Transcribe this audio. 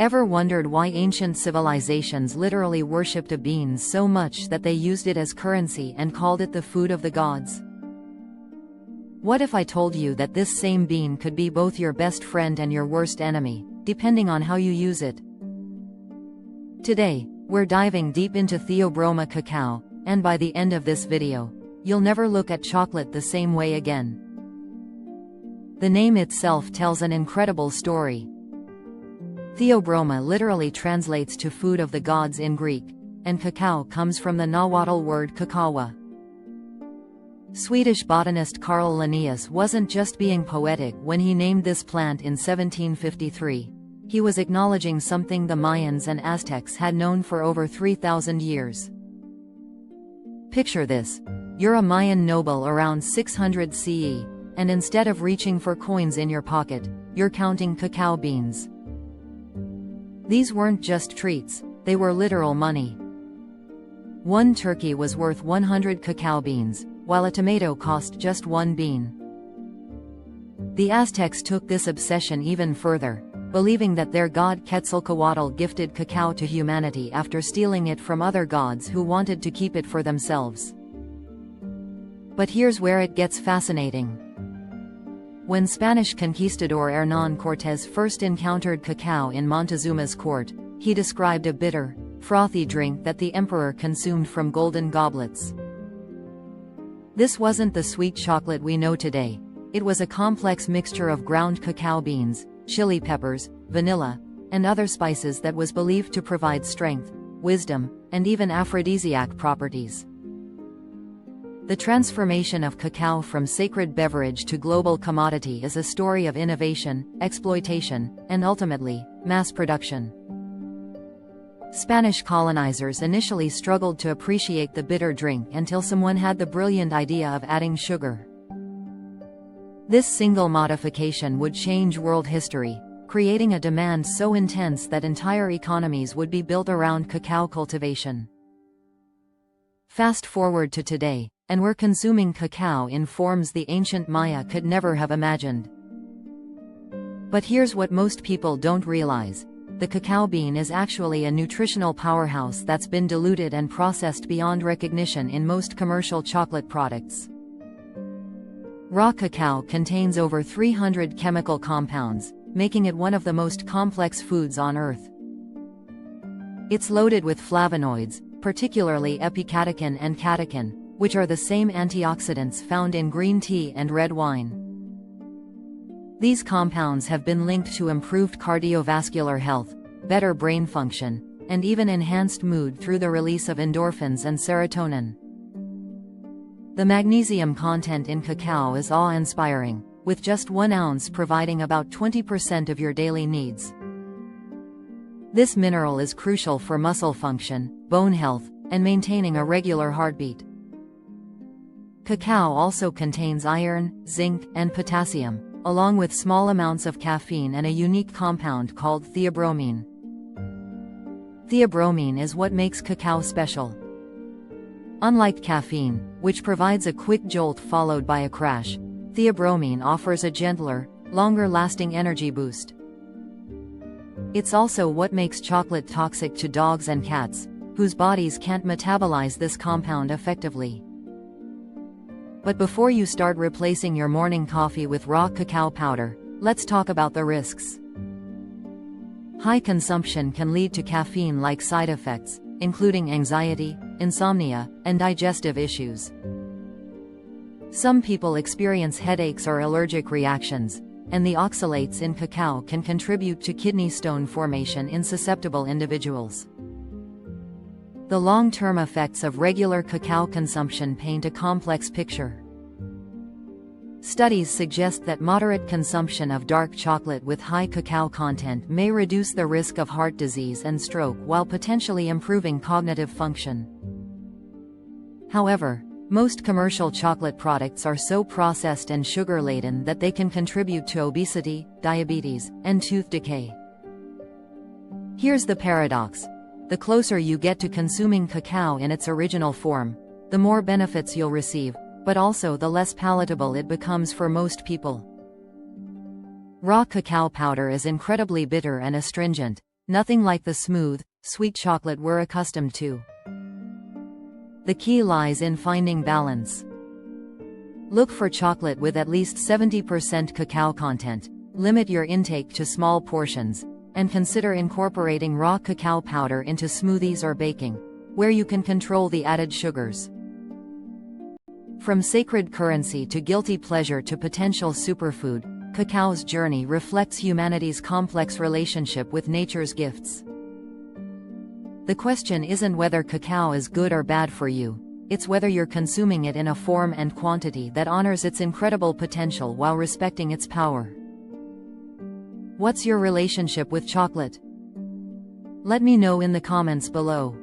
Ever wondered why ancient civilizations literally worshipped a bean so much that they used it as currency and called it the food of the gods? What if I told you that this same bean could be both your best friend and your worst enemy, depending on how you use it? Today, we're diving deep into Theobroma Cacao, and by the end of this video, you'll never look at chocolate the same way again. The name itself tells an incredible story. Theobroma literally translates to food of the gods in Greek, and cacao comes from the Nahuatl word kakawa. Swedish botanist Carl Linnaeus wasn't just being poetic when he named this plant in 1753. He was acknowledging something the Mayans and Aztecs had known for over 3,000 years. Picture this. You're a Mayan noble around 600 CE, and instead of reaching for coins in your pocket, you're counting cacao beans. These weren't just treats, they were literal money. One turkey was worth 100 cacao beans, while a tomato cost just 1 bean. The Aztecs took this obsession even further, believing that their god Quetzalcoatl gifted cacao to humanity after stealing it from other gods who wanted to keep it for themselves. But here's where it gets fascinating. When Spanish conquistador Hernán Cortés first encountered cacao in Montezuma's court, he described a bitter, frothy drink that the emperor consumed from golden goblets. This wasn't the sweet chocolate we know today. It was a complex mixture of ground cacao beans, chili peppers, vanilla, and other spices that was believed to provide strength, wisdom, and even aphrodisiac properties. The transformation of cacao from sacred beverage to global commodity is a story of innovation, exploitation, and ultimately, mass production. Spanish colonizers initially struggled to appreciate the bitter drink until someone had the brilliant idea of adding sugar. This single modification would change world history, creating a demand so intense that entire economies would be built around cacao cultivation. Fast forward to today, and we're consuming cacao in forms the ancient Maya could never have imagined. But here's what most people don't realize. The cacao bean is actually a nutritional powerhouse that's been diluted and processed beyond recognition in most commercial chocolate products. Raw cacao contains over 300 chemical compounds, making it one of the most complex foods on Earth. It's loaded with flavonoids, particularly epicatechin and catechin, which are the same antioxidants found in green tea and red wine. These compounds have been linked to improved cardiovascular health, better brain function, and even enhanced mood through the release of endorphins and serotonin. The magnesium content in cacao is awe-inspiring, with just 1 ounce providing about 20% of your daily needs. This mineral is crucial for muscle function, bone health, and maintaining a regular heartbeat. Cacao also contains iron, zinc, and potassium, along with small amounts of caffeine and a unique compound called theobromine. Theobromine is what makes cacao special. Unlike caffeine, which provides a quick jolt followed by a crash, theobromine offers a gentler, longer-lasting energy boost. It's also what makes chocolate toxic to dogs and cats, whose bodies can't metabolize this compound effectively. But before you start replacing your morning coffee with raw cacao powder, let's talk about the risks. High consumption can lead to caffeine-like side effects, including anxiety, insomnia, and digestive issues. Some people experience headaches or allergic reactions, and the oxalates in cacao can contribute to kidney stone formation in susceptible individuals. The long-term effects of regular cacao consumption paint a complex picture. Studies suggest that moderate consumption of dark chocolate with high cacao content may reduce the risk of heart disease and stroke while potentially improving cognitive function. However, most commercial chocolate products are so processed and sugar-laden that they can contribute to obesity, diabetes, and tooth decay. Here's the paradox. The closer you get to consuming cacao in its original form, the more benefits you'll receive, but also the less palatable it becomes for most people. Raw cacao powder is incredibly bitter and astringent, nothing like the smooth, sweet chocolate we're accustomed to. The key lies in finding balance. Look for chocolate with at least 70% cacao content, limit your intake to small portions, and consider incorporating raw cacao powder into smoothies or baking, where you can control the added sugars. From sacred currency to guilty pleasure to potential superfood, cacao's journey reflects humanity's complex relationship with nature's gifts. The question isn't whether cacao is good or bad for you, it's whether you're consuming it in a form and quantity that honors its incredible potential while respecting its power. What's your relationship with chocolate? Let me know in the comments below.